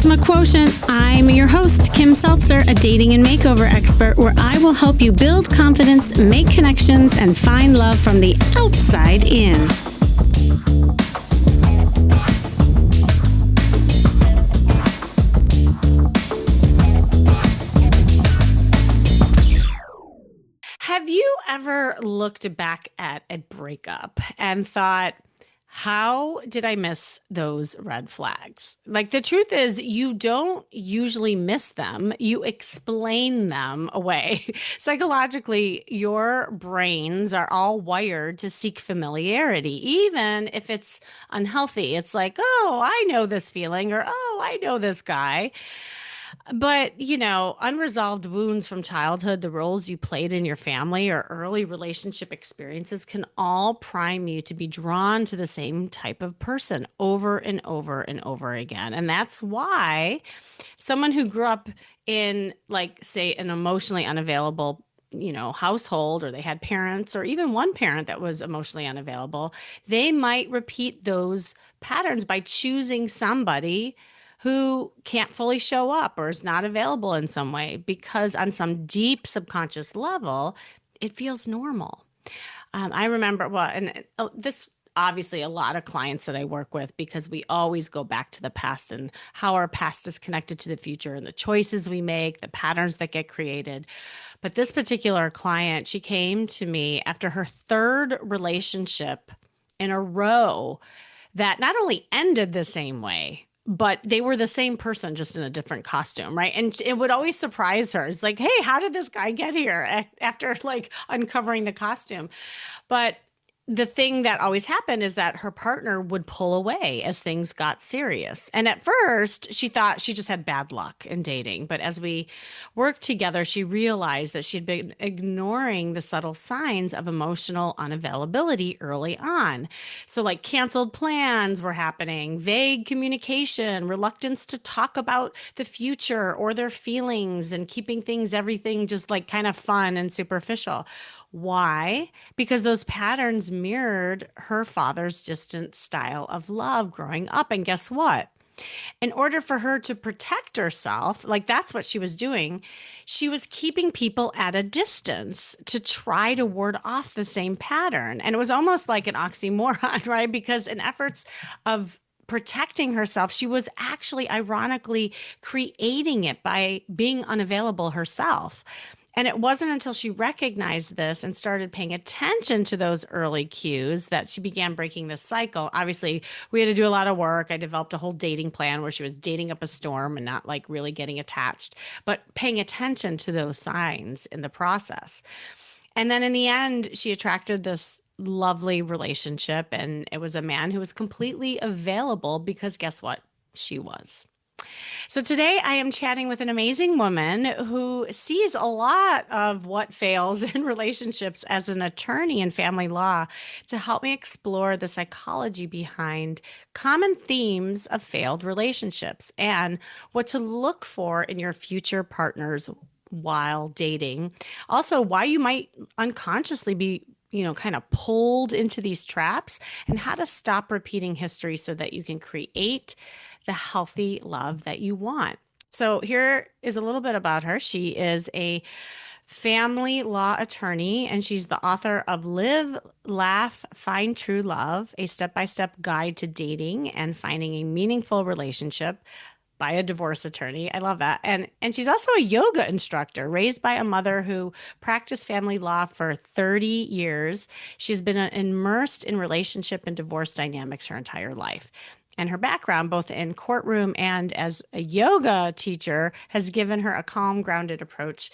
Charisma Quotient. I'm your host, Kim Seltzer, a dating and makeover expert, where I will help you build confidence, make connections, and find love from the outside in. Have you ever looked back at a breakup and thought, how did I miss those red flags? Like, the truth is, you don't usually miss them. You explain them away. Psychologically, your brains are all wired to seek familiarity, even if it's unhealthy. It's like, oh, I know this feeling, or oh, I know this guy. But, unresolved wounds from childhood, the roles you played in your family, or early relationship experiences can all prime you to be drawn to the same type of person over and over and over again. And that's why someone who grew up in, like, say, an emotionally unavailable household, or they had parents or even one parent that was emotionally unavailable, they might repeat those patterns by choosing somebody who can't fully show up or is not available in some way, because on some deep subconscious level, it feels normal. I remember, this obviously a lot of clients that I work with, because we always go back to the past and how our past is connected to the future and the choices we make, the patterns that get created. But this particular client, she came to me after her third relationship in a row that not only ended the same way, but they were the same person, just in a different costume, right? And it would always surprise her. It's like, hey, how did this guy get here after like uncovering the costume? But the thing that always happened is that her partner would pull away as things got serious. And at first, she thought she just had bad luck in dating. But as we worked together, she realized that she'd been ignoring the subtle signs of emotional unavailability early on. So, like, canceled plans were happening, vague communication, reluctance to talk about the future or their feelings, and keeping everything just like kind of fun and superficial. Why? Because those patterns mirrored her father's distant style of love growing up. And guess what? In order for her to protect herself, like, that's what she was doing, she was keeping people at a distance to try to ward off the same pattern. And it was almost like an oxymoron, right? Because in efforts of protecting herself, she was actually ironically creating it by being unavailable herself. And it wasn't until she recognized this and started paying attention to those early cues that she began breaking this cycle. Obviously, we had to do a lot of work. I developed a whole dating plan where she was dating up a storm and not like really getting attached, but paying attention to those signs in the process. And then in the end, she attracted this lovely relationship, and it was a man who was completely available, because guess what? She was. So today I am chatting with an amazing woman who sees a lot of what fails in relationships as an attorney in family law, to help me explore the psychology behind common themes of failed relationships and what to look for in your future partners while dating. Also, why you might unconsciously be kind of pulled into these traps, and how to stop repeating history so that you can create the healthy love that you want. So here is a little bit about her. She is a family law attorney, and she's the author of Live, Laugh, Find True Love, a step-by-step guide to dating and finding a meaningful relationship by a divorce attorney. I love that. And she's also a yoga instructor, raised by a mother who practiced family law for 30 years. She's been immersed in relationship and divorce dynamics her entire life. And her background, both in courtroom and as a yoga teacher, has given her a calm, grounded approach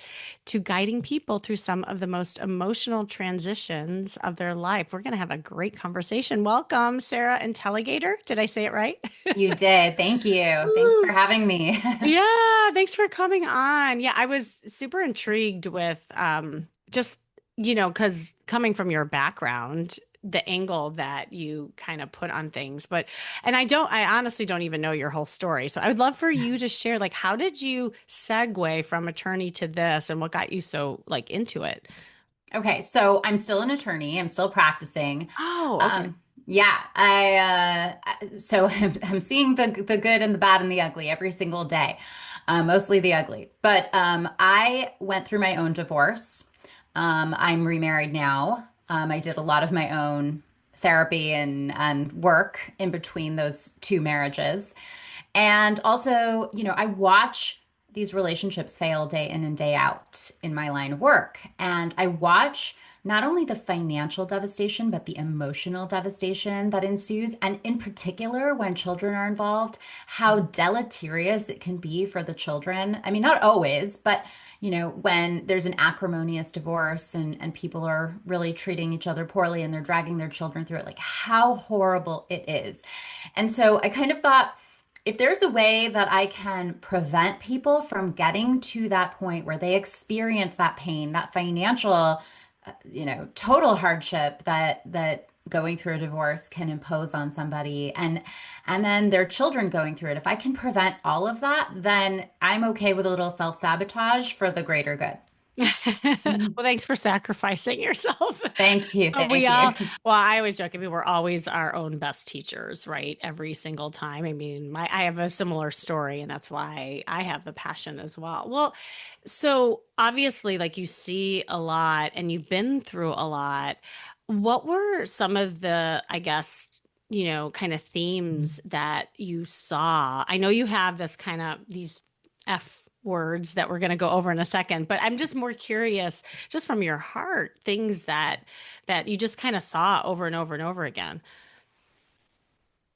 to guiding people through some of the most emotional transitions of their life. We're going to have a great conversation. Welcome, Sarah Intelligator. Did I say it right? You did. Thank you. Thanks for having me. Yeah, thanks for coming on. Yeah, I was super intrigued with just, because coming from your background, the angle that you kind of put on things. And I honestly don't even know your whole story. So I would love for you to share, like, how did you segue from attorney to this, and what got you so like into it? Okay, so I'm still an attorney. I'm still practicing. Oh, okay. Yeah, so I'm seeing the good and the bad and the ugly every single day, mostly the ugly. But I went through my own divorce. I'm remarried now. I did a lot of my own therapy and work in between those two marriages. And also, I watch these relationships fail day in and day out in my line of work. And I watch not only the financial devastation, but the emotional devastation that ensues. And in particular, when children are involved, how deleterious it can be for the children. I mean, not always, but when there's an acrimonious divorce and people are really treating each other poorly and they're dragging their children through it, like how horrible it is. And so I kind of thought, if there's a way that I can prevent people from getting to that point where they experience that pain, that financial, total hardship that going through a divorce can impose on somebody, and then their children going through it, if I can prevent all of that, then I'm okay with a little self-sabotage for the greater good. Well, thanks for sacrificing yourself. Thank you. We Thank you. all, well, I always joke, I mean, we're always our own best teachers, right? Every single time. I mean, I have a similar story, and that's why I have the passion as well. Well, so obviously, like you see a lot and you've been through a lot. What were some of the, I guess, kind of themes that you saw? I know you have this kind of these F words that we're going to go over in a second, but I'm just more curious, just from your heart, things that you just kind of saw over and over and over again.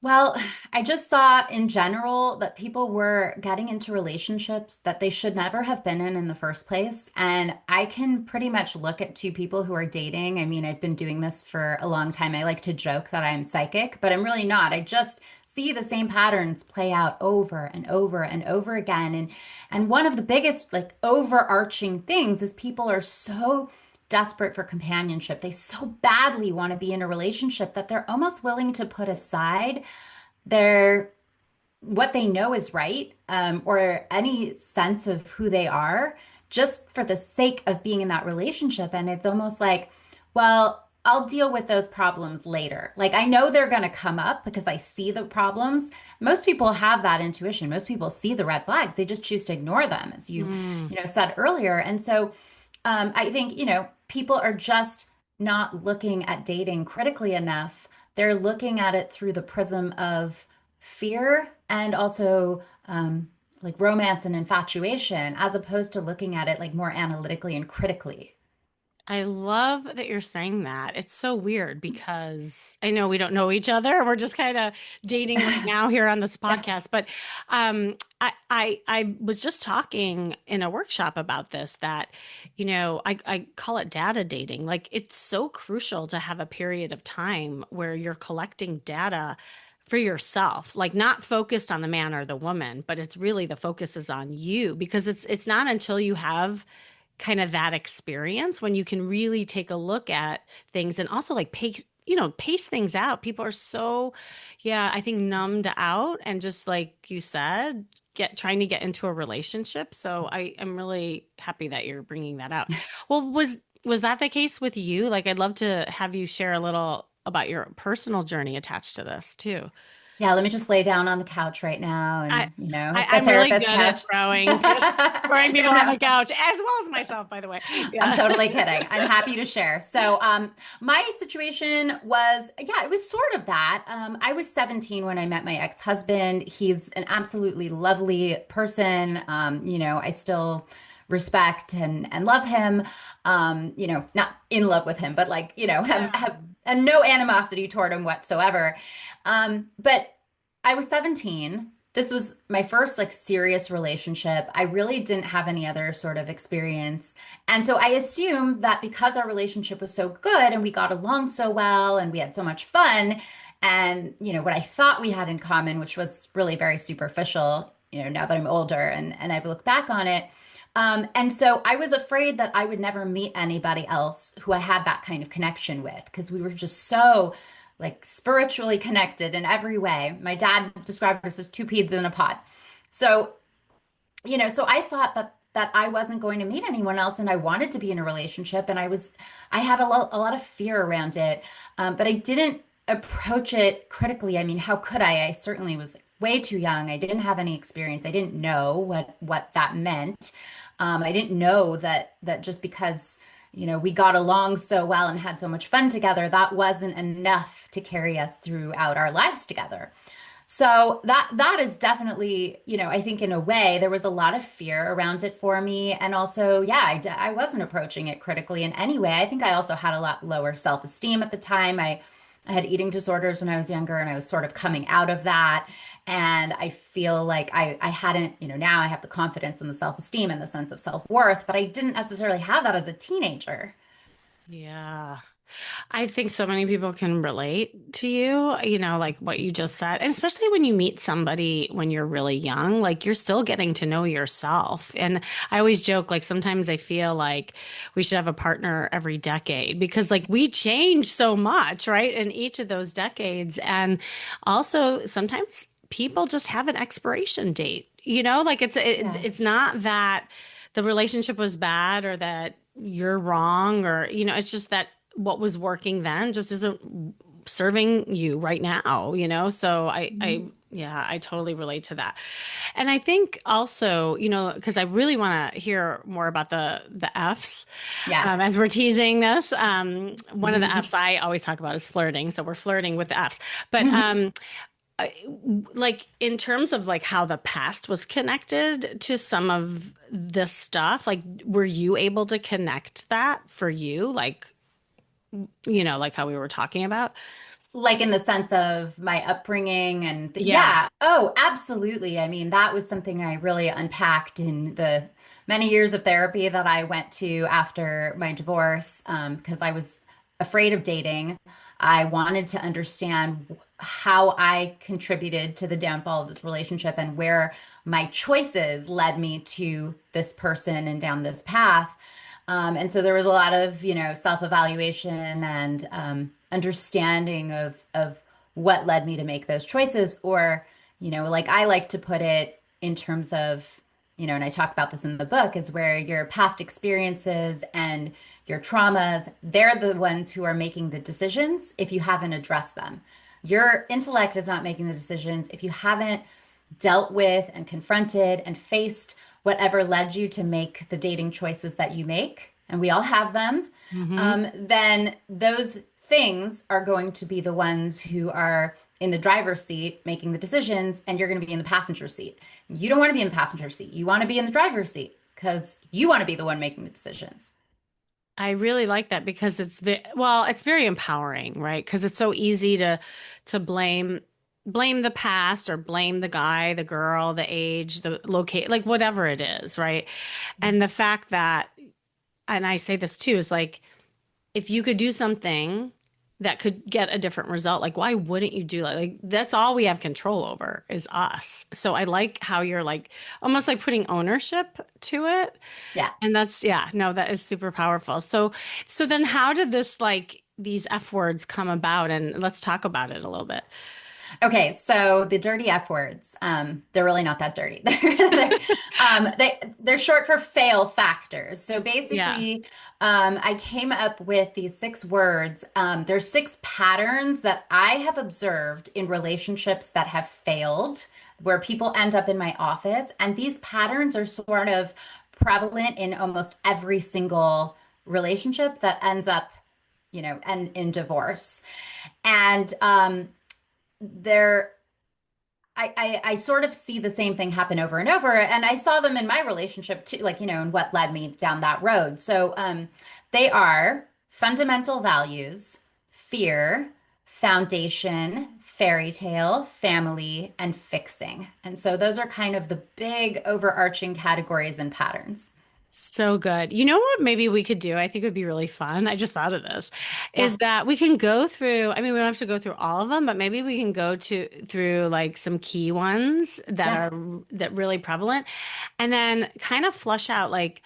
Well, I just saw in general that people were getting into relationships that they should never have been in the first place. And I can pretty much look at two people who are dating. I mean, I've been doing this for a long time. I like to joke that I'm psychic, but I'm really not. I just see the same patterns play out over and over and over again. And one of the biggest like overarching things is people are so desperate for companionship. They so badly want to be in a relationship that they're almost willing to put aside their what they know is right, or any sense of who they are, just for the sake of being in that relationship. And it's almost like, well, I'll deal with those problems later. Like I know they're going to come up because I see the problems. Most people have that intuition. Most people see the red flags. They just choose to ignore them, as Mm. said earlier. And so I think, people are just not looking at dating critically enough. They're looking at it through the prism of fear and also like romance and infatuation, as opposed to looking at it like more analytically and critically. I love that you're saying that. It's so weird because I know we don't know each other. We're just kind of dating right now here on this Yeah. podcast. But I was just talking in a workshop about this that, I call it data dating. Like it's so crucial to have a period of time where you're collecting data for yourself, like not focused on the man or the woman, but it's really the focus is on you because it's not until you have kind of that experience when you can really take a look at things and also like pace things out. People are so, yeah, I think numbed out and just like you said, get trying to get into a relationship. So I am really happy that you're bringing that out. Well, was that the case with you? Like I'd love to have you share a little about your personal journey attached to this too. Yeah, let me just lay down on the couch right now I, and, the I'm really therapist good at couch. throwing people on No. the couch as well as myself, by the way. I'm Yeah. totally kidding. I'm happy to share. So, my situation was, yeah, it was sort of that. I was 17 when I met my ex-husband. He's an absolutely lovely person. I still respect and love him. Not in love with him, but like, have and no animosity toward him whatsoever. But I was 17. This was my first like serious relationship. I really didn't have any other sort of experience. And so I assumed that because our relationship was so good and we got along so well and we had so much fun and, what I thought we had in common, which was really very superficial, now that I'm older and I've looked back on it. And so I was afraid that I would never meet anybody else who I had that kind of connection with because we were just so like spiritually connected in every way. My dad described us as two peas in a pod. So, so I thought that I wasn't going to meet anyone else and I wanted to be in a relationship and I had a lot of fear around it. But I didn't approach it critically. I mean, how could I? I certainly was way too young. I didn't have any experience. I didn't know what that meant. I didn't know that just because, we got along so well and had so much fun together, that wasn't enough to carry us throughout our lives together. So that is definitely, I think in a way there was a lot of fear around it for me. And also, yeah, I wasn't approaching it critically in any way. I think I also had a lot lower self-esteem at the time. I had eating disorders when I was younger and I was sort of coming out of that. And I feel like I hadn't, now I have the confidence and the self-esteem and the sense of self-worth, but I didn't necessarily have that as a teenager. Yeah. I think so many people can relate to you, like what you just said. And especially when you meet somebody when you're really young, like you're still getting to know yourself. And I always joke, like sometimes I feel like we should have a partner every decade because like we change so much, right? In each of those decades. And also sometimes people just have an expiration date, like Yeah. it's not that the relationship was bad or that you're wrong or, it's just that what was working then just isn't serving you right now, So yeah, I totally relate to that. And I think also, because I really want to hear more about the F's Yeah. as we're teasing this. One of the F's I always talk about is flirting. So we're flirting with the F's. But like in terms of like how the past was connected to some of this stuff, like were you able to connect that for you? Like, like how we were talking about? Like in the sense of my upbringing and Yeah. yeah, oh, absolutely. I mean, that was something I really unpacked in the many years of therapy that I went to after my divorce, because I was afraid of dating. I wanted to understand how I contributed to the downfall of this relationship and where my choices led me to this person and down this path. And so there was a lot of, self-evaluation and understanding of what led me to make those choices. Or, like I like to put it in terms of, and I talk about this in the book, is where your past experiences and your traumas, they're the ones who are making the decisions if you haven't addressed them. Your intellect is not making the decisions if you haven't dealt with and confronted and faced whatever led you to make the dating choices that you make, and we all have them, Hmm. then those things are going to be the ones who are in the driver's seat making the decisions, and you're going to be in the passenger seat. You don't want to be in the passenger seat. You want to be in the driver's seat because you want to be the one making the decisions. I really like that because it's very empowering, right? Because it's so easy to blame the past or blame the guy, the girl, the age, the locate, like whatever it is, right? And the fact that, and I say this too, is like if you could do something that could get a different result, like why wouldn't you do that? Like that's all we have control over is us. So I like how you're like almost like putting ownership to it. Yeah. And that's, yeah, no, that is super powerful. So then how did this like these F words come about? And let's talk about it a little bit. Okay, so the dirty F words, they're really not that dirty. They're short for fail factors. So Yeah. basically, I came up with these 6 words. There's 6 patterns that I have observed in relationships that have failed, where people end up in my office, and these patterns are sort of prevalent in almost every single relationship that ends up, and in divorce. And there I sort of see the same thing happen over and over, and I saw them in my relationship too, like, and what led me down that road. So they are fundamental values, fear, foundation, fairy tale, family, and fixing. And so those are kind of the big overarching categories and patterns. So good. You know what maybe we could do? I think would be really fun. I just thought of this. Yeah, Is that we can go through, I mean, we don't have to go through all of them, but maybe we can go to through like some key ones that yeah. are that really prevalent and then kind of flush out like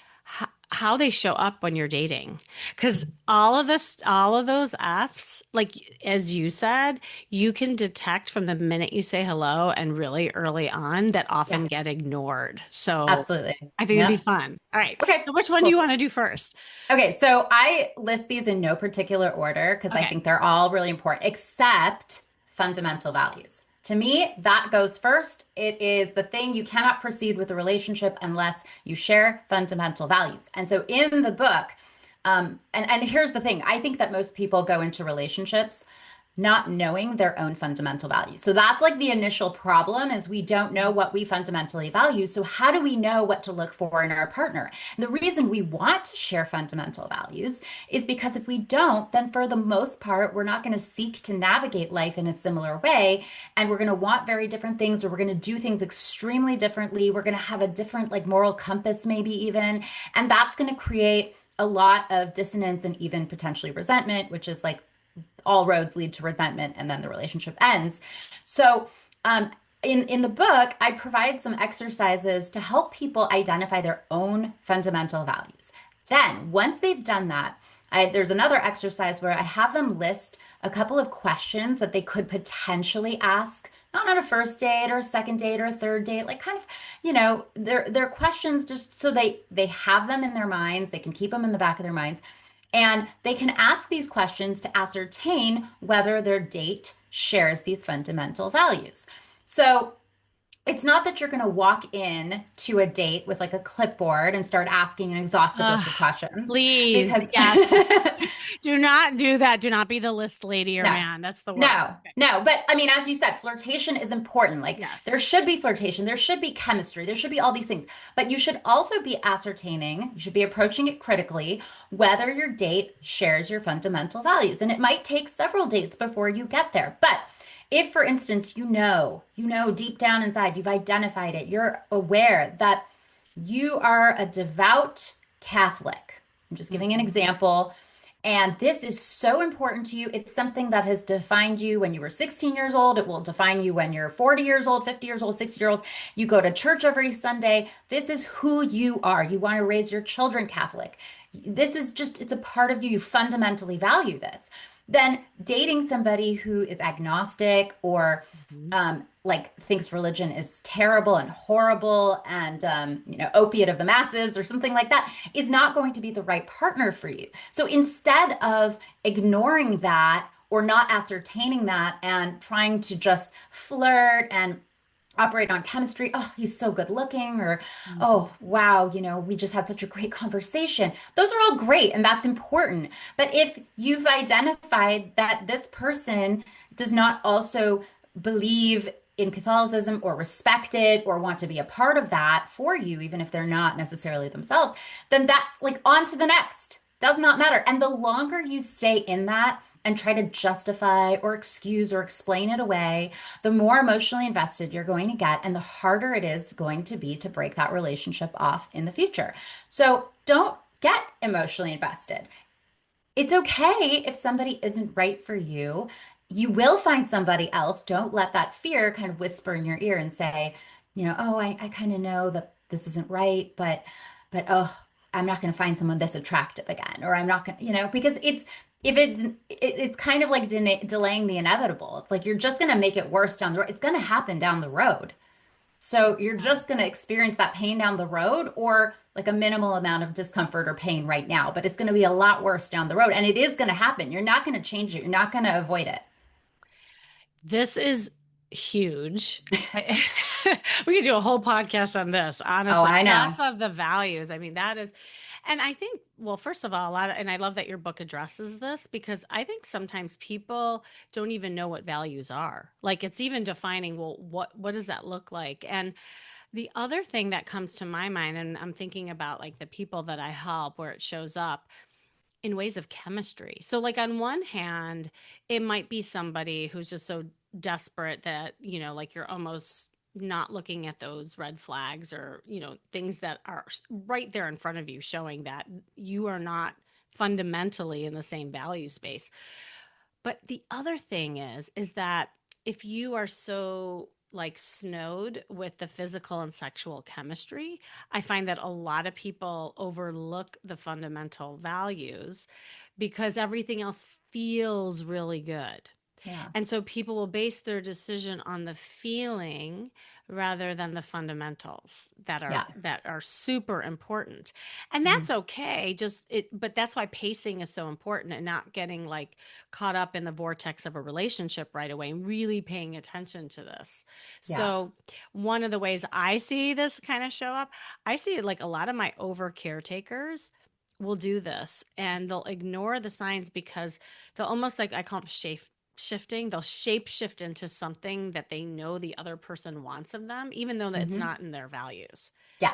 how they show up when you're dating. Because all of this, all of those F's, like as you said, you can detect from the minute you say hello and really early on that Yeah, often get ignored. So absolutely. I think it'd be Yep. fun. All right. Okay, So which one do you cool. want to do first? Okay, so I list these in no particular order because I Okay. think they're all really important, except fundamental values. To me, that goes first. It is the thing you cannot proceed with a relationship unless you share fundamental values. And so in the book, and here's the thing, I think that most people go into relationships not knowing their own fundamental values. So that's like the initial problem is we don't know what we fundamentally value. So how do we know what to look for in our partner? And the reason we want to share fundamental values is because if we don't, then for the most part, we're not going to seek to navigate life in a similar way. And we're going to want very different things, or we're going to do things extremely differently. We're going to have a different like moral compass, maybe even. And that's going to create a lot of dissonance and even potentially resentment, which is like all roads lead to resentment and then the relationship ends. So, in the book, I provide some exercises to help people identify their own fundamental values. Then, once they've done that, there's another exercise where I have them list a couple of questions that they could potentially ask, not on a first date or a second date or a third date, like kind of, they're questions just so they have them in their minds, they can keep them in the back of their minds, and they can ask these questions to ascertain whether their date shares these fundamental values. So it's not that you're going to walk in to a date with like a clipboard and start asking an exhaustive list of questions Please. because Yes. Do not do that. Do not be the list lady or no, man. That's the worst. no, Okay. no. But I mean, as you said, flirtation is important. Like Yes. there should be flirtation, there should be chemistry, there should be all these things. But you should also be ascertaining, you should be approaching it critically, whether your date shares your fundamental values. And it might take several dates before you get there. But if, for instance, you know deep down inside, you've identified it, you're aware that you are a devout Catholic. I'm just giving an Mhm. example. And this is so important to you. It's something that has defined you when you were 16 years old. It will define you when you're 40 years old, 50 years old, 60 years old. You go to church every Sunday. This is who you are. You want to raise your children Catholic. This is just, it's a part of you. You fundamentally value this. Then dating somebody who is agnostic or Mhm. like thinks religion is terrible and horrible and opiate of the masses or something like that is not going to be the right partner for you. So instead of ignoring that or not ascertaining that and trying to just flirt and operate on chemistry, oh, he's so good looking, or Mhm. oh, wow, we just had such a great conversation. Those are all great and that's important. But if you've identified that this person does not also believe in Catholicism or respect it or want to be a part of that for you, even if they're not necessarily themselves, then that's like on to the next. Does not matter. And the longer you stay in that and try to justify or excuse or explain it away, the more emotionally invested you're going to get, and the harder it is going to be to break that relationship off in the future. So don't get emotionally invested. It's okay if somebody isn't right for you. You will find somebody else. Don't let that fear kind of whisper in your ear and say, oh, I kind of know that this isn't right, but I'm not going to find someone this attractive again, or I'm not going to, because it's kind of like delaying the inevitable. It's like you're just going to make it worse down the road. It's going to happen down the road. So you're just going to experience that pain down the road or like a minimal amount of discomfort or pain right now, but it's going to be a lot worse down the road. And it is going to happen. You're not going to change it. You're not going to avoid it. This is huge. We could do a whole podcast on this, Oh, honestly, I know. just of the values. I mean, that is, and I think, well, first of all, and I love that your book addresses this because I think sometimes people don't even know what values are. Like it's even defining, well, what does that look like? And the other thing that comes to my mind, and I'm thinking about like the people that I help where it shows up in ways of chemistry. So, like, on one hand, it might be somebody who's just so desperate that, like you're almost not looking at those red flags or, things that are right there in front of you, showing that you are not fundamentally in the same value space. But the other thing is that if you are so like snowed with the physical and sexual chemistry, I find that a lot of people overlook the fundamental values because everything else feels really good. Yeah. And so people will base their decision on the feeling rather than the fundamentals Yeah. that are super important. And Mhm. that's okay. Just it but that's why pacing is so important and not getting like caught up in the vortex of a relationship right away and really paying attention to this. Yeah. So one of the ways I see this kind of show up, I see like a lot of my over caretakers will do this and they'll ignore the signs because they'll almost like I call them shifting. They'll shape shift into something that they know the other person wants of them, even though it's Hmm. not in their values. Yeah.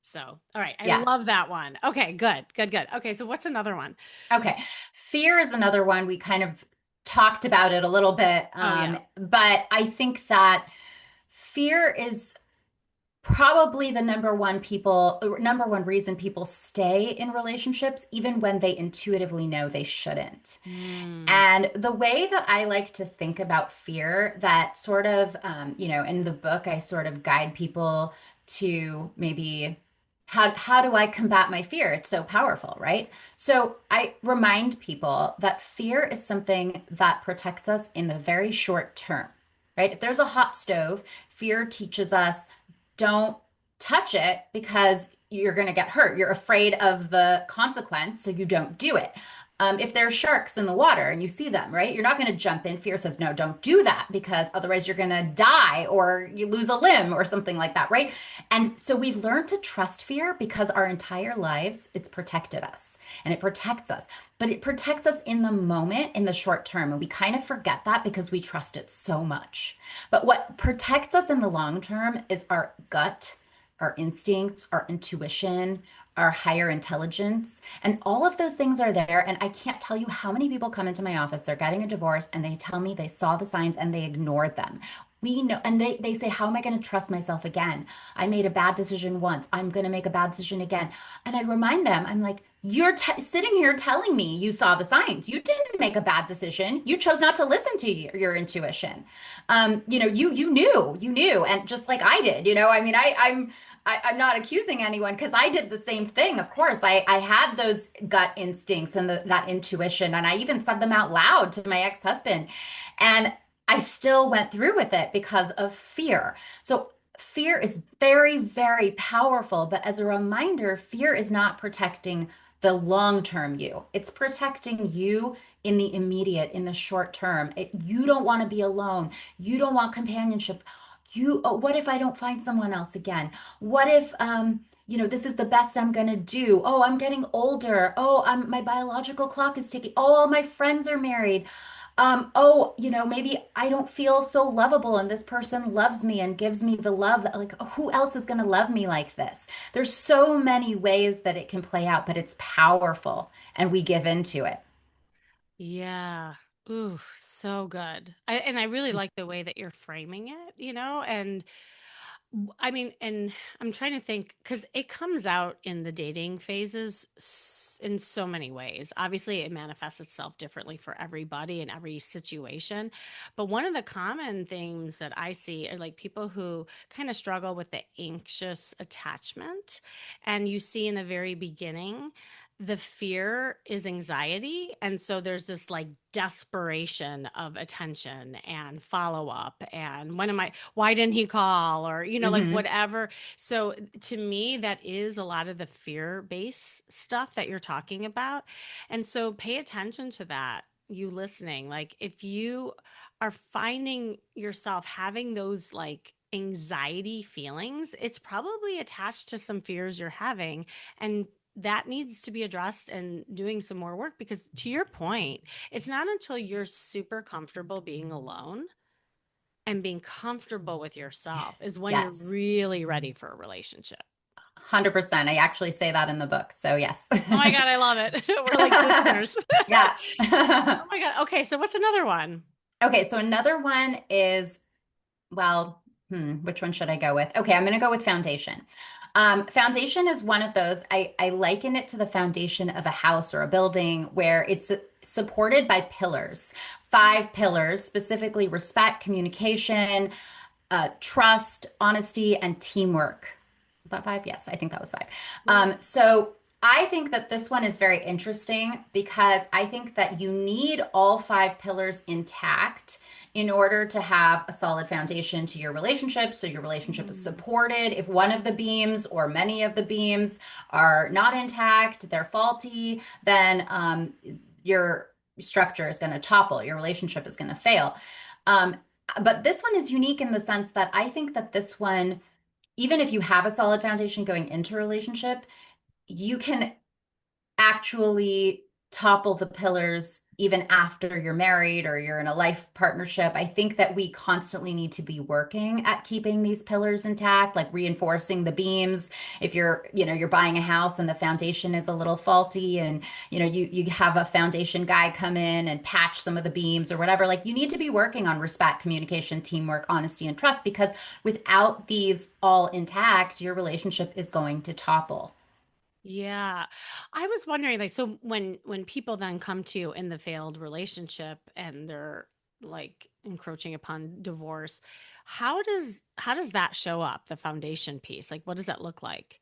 So, all right, I Yeah. love that one. Okay, good, good, good. Okay, so what's another one? Okay. Fear is another one. We kind of talked about it a little bit. Oh yeah. But I think that fear is probably the number one reason people stay in relationships, even when they intuitively know they shouldn't. Mm, And the way that I like to think about fear, that sort of, in the book, I sort of guide people to maybe how do I combat my fear? It's so powerful, right? So I remind people that fear is something that protects us in the very short term, right? If there's a hot stove, fear teaches us don't touch it because you're going to get hurt. You're afraid of the consequence, so you don't do it. If there's sharks in the water and you see them, right, you're not going to jump in. Fear says, no, don't do that because otherwise you're going to die or you lose a limb or something like that, right? And so we've learned to trust fear because our entire lives it's protected us and it protects us, but it protects us in the moment, in the short term. And we kind of forget that because we trust it so much. But what protects us in the long term is our gut, our instincts, our intuition, our higher intelligence. And all of those things are there. And I can't tell you how many people come into my office, they're getting a divorce, and they tell me they saw the signs and they ignored them. We know, and they say, how am I going to trust myself again? I made a bad decision once. I'm going to make a bad decision again. And I remind them, I'm like, you're sitting here telling me you saw the signs. You didn't make a bad decision. You chose not to listen to your intuition. You knew, and just like I did. I mean, I'm not accusing anyone because I did the same thing. Of course, I had those gut instincts and that intuition, and I even said them out loud to my ex-husband, and I still went through with it because of fear. So fear is very, very powerful, but as a reminder, fear is not protecting the long-term you. It's protecting you in the immediate, in the short term. You don't want to be alone. You don't want companionship. What if I don't find someone else again? What if, this is the best I'm gonna do? Oh, I'm getting older. Oh, my biological clock is ticking. Oh, all my friends are married. Maybe I don't feel so lovable and this person loves me and gives me the love that, like, who else is gonna love me like this? There's so many ways that it can play out, but it's powerful and we give into it. yeah. Ooh, so good. And I really like the way that you're framing it, and I mean, and I'm trying to think because it comes out in the dating phases in so many ways. Obviously, it manifests itself differently for everybody in every situation. But one of the common themes that I see are like people who kind of struggle with the anxious attachment. And you see in the very beginning, the fear is anxiety. And so there's this like desperation of attention and follow up. And why didn't he call? Or, like Hmm. whatever. So to me, that is a lot of the fear based stuff that you're talking about. And so pay attention to that, you listening. Like if you are finding yourself having those like, anxiety feelings, it's probably attached to some fears you're having. And that needs to be addressed and doing some more work because to your point, it's not until you're super comfortable being alone and being comfortable with yourself is when you're Yes, really ready for a relationship. 100%. I actually say that in the book. So, yes. Oh my God, I love it. We're like sisters. Yeah. Oh my God. Okay, so what's another one? Okay, so another one is, well, which one should I go with? Okay, I'm going to go with foundation. Foundation is one of those, I liken it to the foundation of a house or a building where it's supported by pillars, 5 pillars, specifically respect, communication, trust, honesty, and teamwork. Was that five? Yes, I think that was five. Cool. So I think that this one is very interesting because I think that you need all five pillars intact in order to have a solid foundation to your relationship. So your relationship is Mm. supported. If one of the beams or many of the beams are not intact, they're faulty, then your structure is going to topple, your relationship is going to fail. Um, but this one is unique in the sense that I think that this one, even if you have a solid foundation going into a relationship, you can actually topple the pillars even after you're married or you're in a life partnership. I think that we constantly need to be working at keeping these pillars intact, like reinforcing the beams. If you're buying a house and the foundation is a little faulty and you have a foundation guy come in and patch some of the beams or whatever, like you need to be working on respect, communication, teamwork, honesty, and trust because without these all intact, your relationship is going to topple. Yeah. I was wondering, like, so when people then come to you in the failed relationship and they're like encroaching upon divorce, how does that show up, the foundation piece? Like, what does that look like?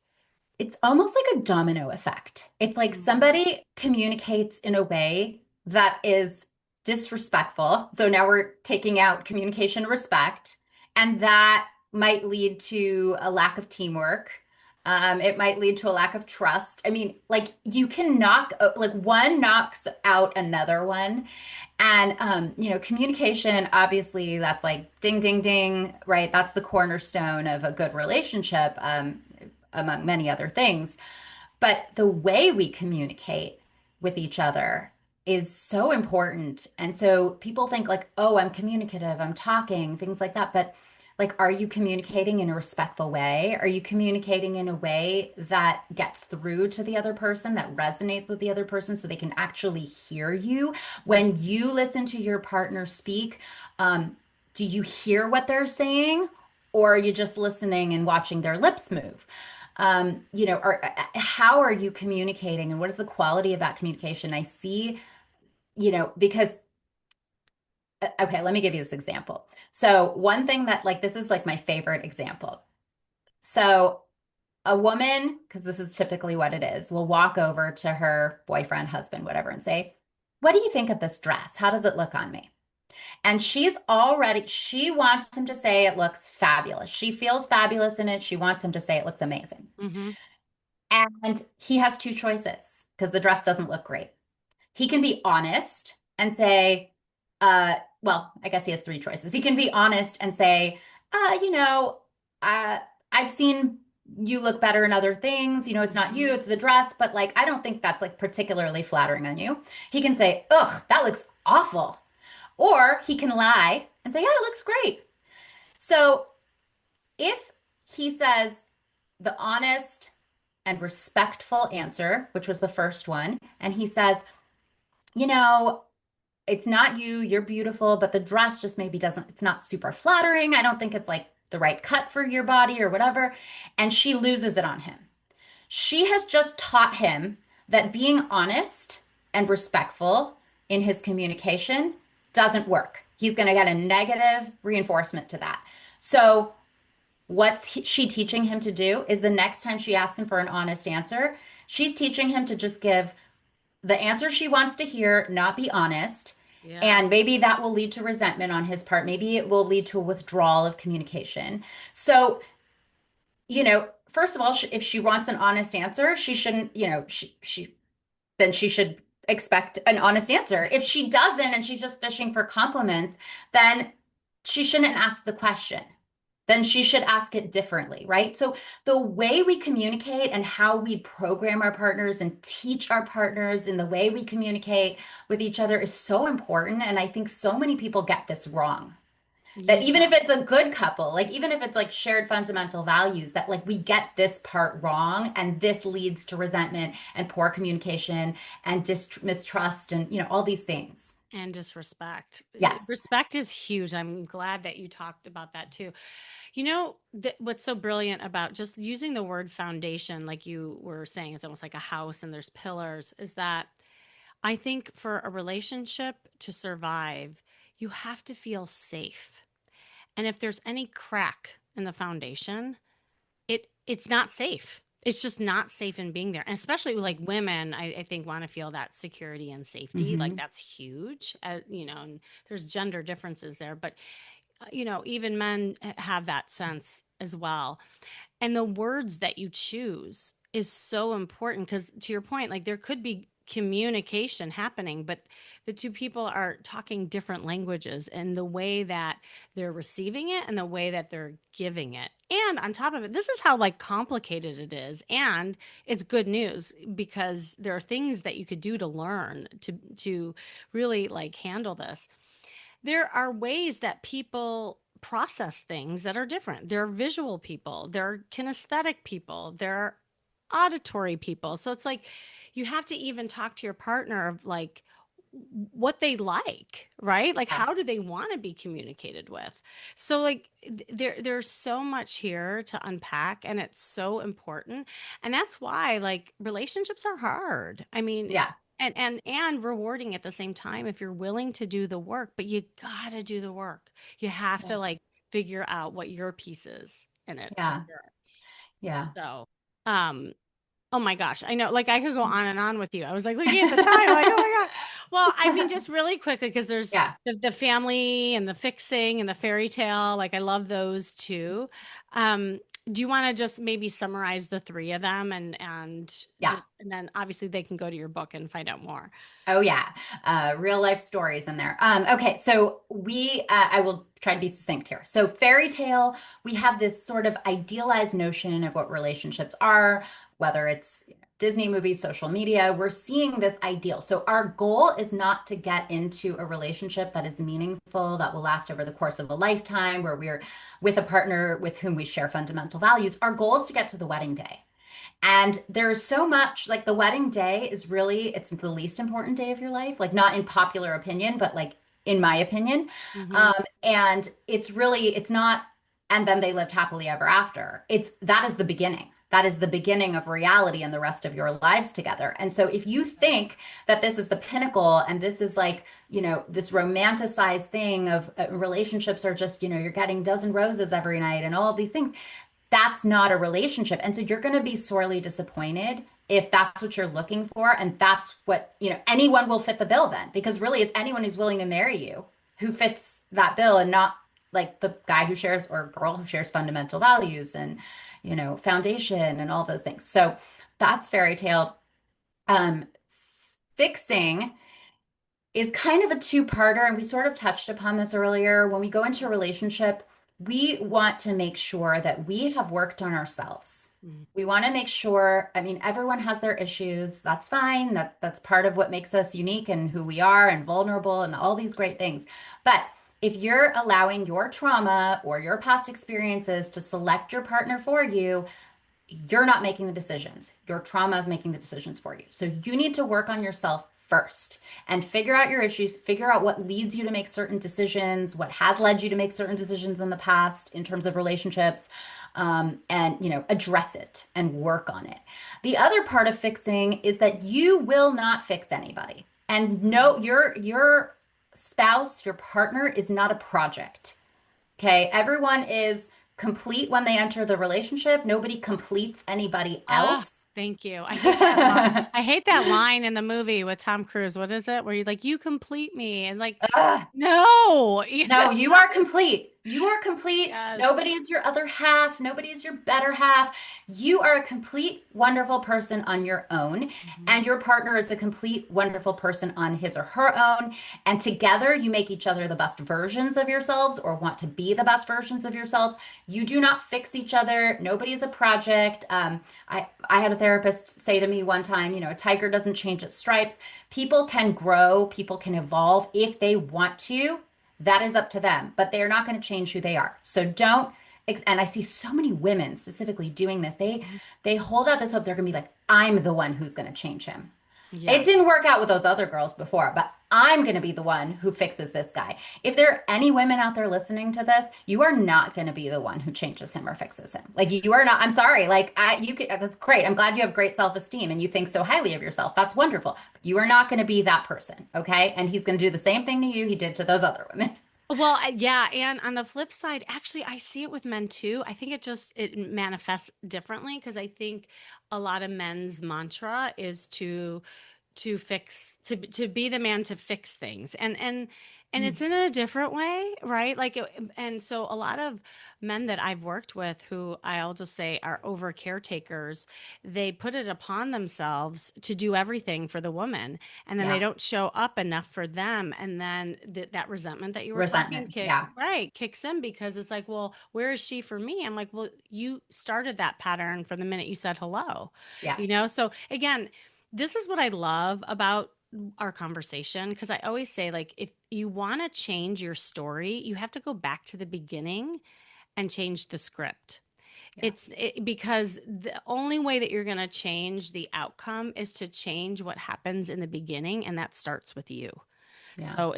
It's almost like a domino effect. It's like Mm. somebody communicates in a way that is disrespectful. So now we're taking out communication respect, and that might lead to a lack of teamwork. It might lead to a lack of trust. I mean, like you can knock, like one knocks out another one. And, communication, obviously, that's like ding, ding, ding, right? That's the cornerstone of a good relationship. Among many other things. But the way we communicate with each other is so important. And so people think like, oh, I'm communicative, I'm talking, things like that. But like, are you communicating in a respectful way? Are you communicating in a way that gets through to the other person, that resonates with the other person so they can actually hear you? When you listen to your partner speak, um, do you hear what they're saying? Or are you just listening and watching their lips move? How are you communicating and what is the quality of that communication? I see, because, okay, let me give you this example. So, one thing that, like, this is like my favorite example. So, a woman, because this is typically what it is, will walk over to her boyfriend, husband, whatever, and say, what do you think of this dress? How does it look on me? And she wants him to say it looks fabulous. She feels fabulous in it. She wants him to say it looks amazing. Mm-hmm. And he has two choices because the dress doesn't look great. He can be honest and say, well, I guess he has three choices. He can be honest and say, uh, you know, uh, I've seen you look better in other things. It's not you, Mm-hmm. it's the dress, but like, I don't think that's like particularly flattering on you. He can say, ugh, that looks awful. Or he can lie and say, yeah, it looks great. So if he says the honest and respectful answer, which was the first one, and he says, you know, it's not you, you're beautiful, but the dress just maybe doesn't, it's not super flattering. I don't think it's like the right cut for your body or whatever. And she loses it on him. She has just taught him that being honest and respectful in his communication doesn't work. He's going to get a negative reinforcement to that. So she teaching him to do is the next time she asks him for an honest answer, she's teaching him to just give the answer she wants to hear, not be honest. Yeah. And maybe that will lead to resentment on his part. Maybe it will lead to a withdrawal of communication. So, first of all, if she wants an honest answer, she shouldn't, then she should expect an honest answer. If she doesn't and she's just fishing for compliments, then she shouldn't ask the question. Then she should ask it differently, right? So the way we communicate and how we program our partners and teach our partners in the way we communicate with each other is so important. And I think so many people get this wrong. That even Yeah. if it's a good couple, like even if it's like shared fundamental values, that like we get this part wrong and this leads to resentment and poor communication and mistrust and all these things. And disrespect. Yes. Respect is huge. I'm glad that you talked about that too. What's so brilliant about just using the word foundation, like you were saying, it's almost like a house and there's pillars, is that I think for a relationship to survive, you have to feel safe. And if there's any crack in the foundation, it's not safe. It's just not safe in being there. And especially like women, I think want to feel that security and safety. Like Hmm. that's huge. And there's gender differences there, but even men have that sense as well. And the words that you choose is so important because to your point, like there could be communication happening, but the two people are talking different languages and the way that they're receiving it and the way that they're giving it. And on top of it, this is how like complicated it is. And it's good news because there are things that you could do to learn to really like handle this. There are ways that people process things that are different. There are visual people, there are kinesthetic people, there are auditory people. So it's like you have to even talk to your partner of like what they like, right? Like Yeah. how do they want to be communicated with? So like there's so much here to unpack and it's so important. And that's why like relationships are hard. I mean, Yeah. and rewarding at the same time if you're willing to do the work, but you got to do the work. You have to Yeah. like figure out what your piece is in it for Yeah. sure. Yeah. So, um oh my gosh, I know. Like I could go on and on with you. I was like looking at the time, like, oh my God. Well, I mean, just really quickly, because there's Yeah. the family and the fixing and the fairy tale. Like I love those too. Do you want to just maybe summarize the three of them Yeah. and then obviously they can go to your book and find out more. Oh yeah, real life stories in there. Okay, so I will try to be succinct here. So fairy tale, we have this sort of idealized notion of what relationships are, whether it's Disney movies, social media, we're seeing this ideal. So our goal is not to get into a relationship that is meaningful, that will last over the course of a lifetime, where we're with a partner with whom we share fundamental values. Our goal is to get to the wedding day. And there's so much like the wedding day is really, it's the least important day of your life, like not in popular opinion, but like in my opinion. Hmm. And it's really, it's not, and then they lived happily ever after. It's that is the beginning. That is the beginning of reality and the rest of your lives together. And so if you think that this is the pinnacle and this is like, this romanticized thing of relationships are just, you're getting dozen roses every night and all of these things, that's not a relationship. And so you're going to be sorely disappointed if that's what you're looking for. And that's what, anyone will fit the bill then, because really it's anyone who's willing to marry you who fits that bill and not like the guy who shares or girl who shares fundamental values and, foundation and all those things. So that's fairy tale. Um, Fixing is kind of a two-parter, and we sort of touched upon this earlier. When we go into a relationship, we want to make sure that we have worked on ourselves. We want to make sure, I mean, everyone has their issues. That's fine. That's part of what makes us unique and who we are and vulnerable and all these great things. But if you're allowing your trauma or your past experiences to select your partner for you, you're not making the decisions. Your trauma is making the decisions for you. So you need to work on yourself first and figure out your issues, figure out what leads you to make certain decisions, what has led you to make certain decisions in the past in terms of relationships, and address it and work on it. The other part of fixing is that you will not fix anybody. And no, your spouse, your partner is not a project. Okay, everyone is complete when they enter the relationship. Nobody completes anybody Ah, else. thank you. I hate that line. I hate that line in the movie with Tom Cruise. What is it? Where you're like, you complete me. And like, Ugh. no. No, you are complete. You are complete. Yes. Nobody is your other half. Nobody is your better half. You are a complete, wonderful person on your own. Mhm. And your partner is a complete, wonderful person on his or her own. And together you make each other the best versions of yourselves or want to be the best versions of yourselves. You do not fix each other. Nobody is a project. I had a therapist say to me one time, a tiger doesn't change its stripes. People can grow, people can evolve if they want to. That is up to them, but they're not going to change who they are. So don't, and I see so many women specifically doing this. They hold out this hope they're going to be like, I'm the one who's going to change him. It Yes. didn't work out with those other girls before, but I'm going to be the one who fixes this guy. If there are any women out there listening to this, you are not going to be the one who changes him or fixes him. Like you are not. I'm sorry. You could, that's great. I'm glad you have great self-esteem and you think so highly of yourself. That's wonderful. But you are not going to be that person, okay? And he's going to do the same thing to you he did to those other women. Well, yeah, and on the flip side, actually, I see it with men too. I think it manifests differently because I think a lot of men's mantra is to be the man to fix things, and Mm. it's in a different way, right? And so a lot of men that I've worked with who I'll just say are over caretakers, they put it upon themselves to do everything for the woman, and then they Yeah. don't show up enough for them, and then that resentment that you were talking Resentment. Yeah. kicks in because it's like, well, where is she for me? I'm like, well, you started that pattern from the minute you said hello, Yeah. so again, this is what I love about our conversation because I always say, like, if you want to change your story, you have to go back to the beginning and change the script. Yeah. Because the only way that you're going to change the outcome is to change what happens in the beginning, and that starts with you. Yeah. So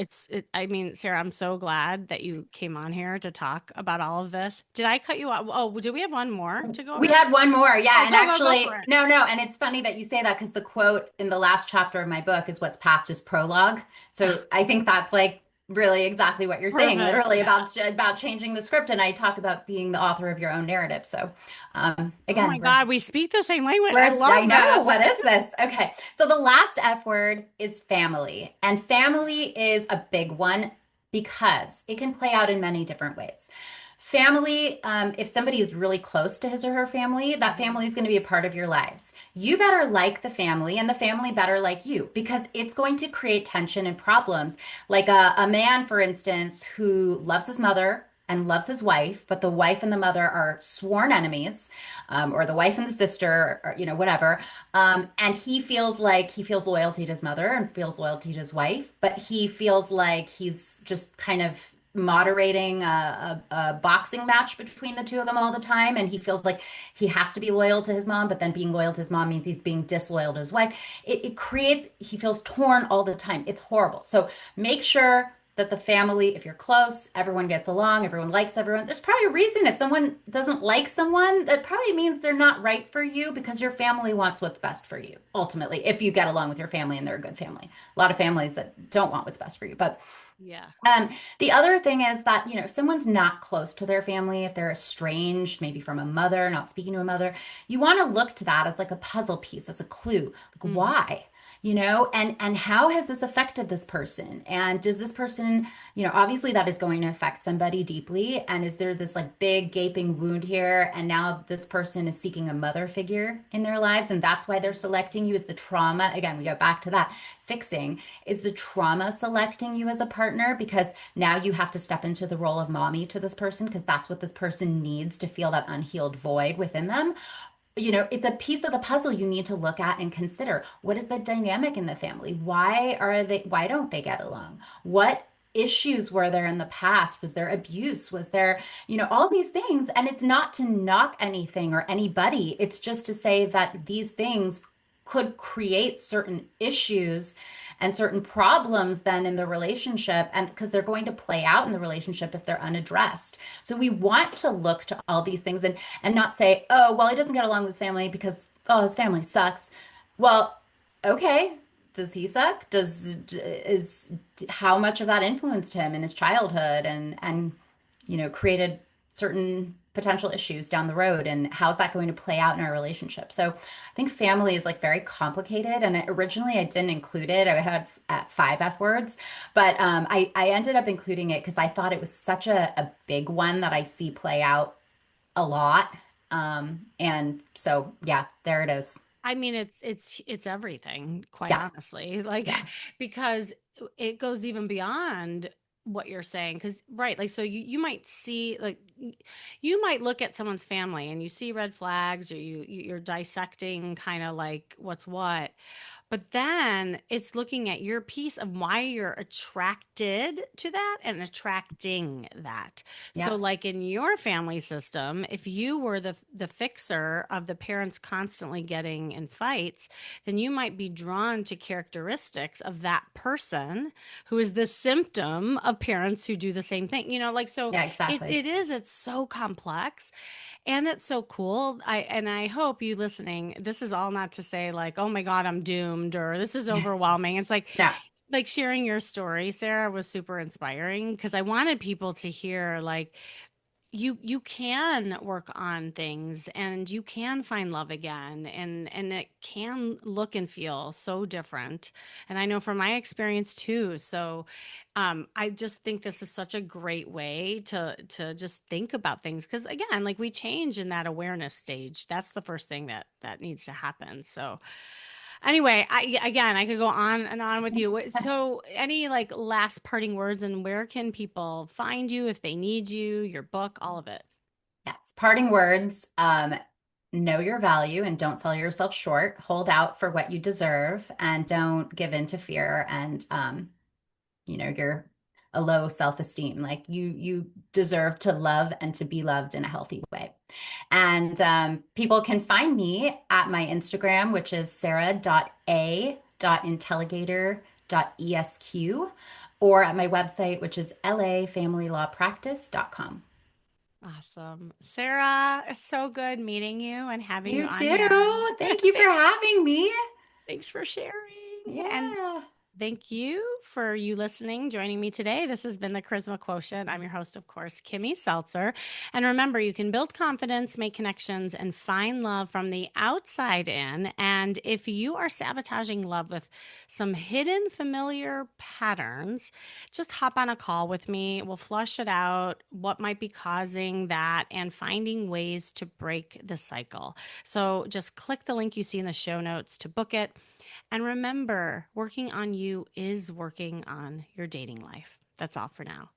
I mean, Sarah, I'm so glad that you came on here to talk about all of this. Did I cut you off? Oh, do we have one more to go We over? had one more, yeah. Oh, And go for actually, it. no, no. And it's funny that you say that because the quote in the last chapter of my book is what's past is prologue. So I think that's like really exactly what you're saying, Perfect. literally Yeah. about changing the script. And I talk about being the author of your own narrative. So Oh my again, God, we speak the same language. I I love know, this. what is this? Okay. So the last F word is family. And family is a big one because it can play out in many different ways. Family, if somebody is really close to his or her family, that Mhm. family is going to be a part of your lives. You better like the family, and the family better like you because it's going to create tension and problems. Like a man, for instance, who loves his mother and loves his wife, but the wife and the mother are sworn enemies, or the wife and the sister, or whatever. And he feels loyalty to his mother and feels loyalty to his wife, but he feels like he's just kind of moderating a boxing match between the two of them all the time. And he feels like he has to be loyal to his mom, but then being loyal to his mom means he's being disloyal to his wife. It creates, he feels torn all the time. It's horrible. So make sure that the family, if you're close, everyone gets along, everyone likes everyone. There's probably a reason if someone doesn't like someone, that probably means they're not right for you because your family wants what's best for you, ultimately, if you get along with your family and they're a good family. A lot of families that don't want what's best for you. But Yeah. um, the other thing is that, if someone's not close to their family, if they're estranged, maybe from a mother, not speaking to a mother, you want to look to that as like a puzzle piece, as a clue. Like, Mhm. why? And how has this affected this person? And does this person, obviously that is going to affect somebody deeply. And is there this like big gaping wound here? And now this person is seeking a mother figure in their lives, and that's why they're selecting you. Is the trauma, again, we go back to that fixing, is the trauma selecting you as a partner because now you have to step into the role of mommy to this person because that's what this person needs to feel that unhealed void within them. It's a piece of the puzzle you need to look at and consider. What is the dynamic in the family? Why don't they get along? What issues were there in the past? Was there abuse? Was there, all these things? And it's not to knock anything or anybody. It's just to say that these things could create certain issues and certain problems then in the relationship, and because they're going to play out in the relationship if they're unaddressed. So we want to look to all these things and not say, oh, well, he doesn't get along with his family because, oh, his family sucks. Well, okay. Does he suck? Is how much of that influenced him in his childhood and created certain potential issues down the road, and how's that going to play out in our relationship? So I think family is like very complicated, and originally I didn't include it. I had five F words, but I ended up including it because I thought it was such a big one that I see play out a lot. And so yeah, there it is. I mean, it's everything, quite Yeah, honestly. Like, yeah, because it goes even beyond what you're saying. Because, right, like, so you might see, like, you might look at someone's family and you see red flags, or you're dissecting kind of like what's what. But then it's looking at your piece of why you're attracted to that and attracting that. So, yep, like in your family system, if you were the fixer of the parents constantly getting in fights, then you might be drawn to characteristics of that person who is the symptom of parents who do the same thing. Like, so yeah, exactly. it's so complex. And it's so cool. I hope you listening, this is all not to say like, oh my God, I'm doomed or this is overwhelming. It's like No. like sharing your story, Sarah, was super inspiring because I wanted people to hear like you can work on things and you can find love again and it can look and feel so different. And I know from my experience too. So I just think this is such a great way to just think about things because again, like we change in that awareness stage. That's the first thing that needs to happen. So anyway, I could go on and on with you. So, any like last parting words, and where can people find you if they need you, your book, all of it? Yes. Parting words. Know your value and don't sell yourself short. Hold out for what you deserve and don't give in to fear and you're a low self-esteem. Like you deserve to love and to be loved in a healthy way. And people can find me at my Instagram, which is sarah.a.intelligator.esq, or at my website, which is lafamilylawpractice.com. Awesome. Sarah, it's so good meeting you and having you You on here. too. Thank you for Thanks, having me. thanks for sharing. And Yeah. thank you for you listening, joining me today. This has been the Charisma Quotient. I'm your host, of course, Kimmy Seltzer. And remember, you can build confidence, make connections, and find love from the outside in. And if you are sabotaging love with some hidden familiar patterns, just hop on a call with me. We'll flush it out, what might be causing that, and finding ways to break the cycle. So just click the link you see in the show notes to book it. And remember, working on you is working on your dating life. That's all for now.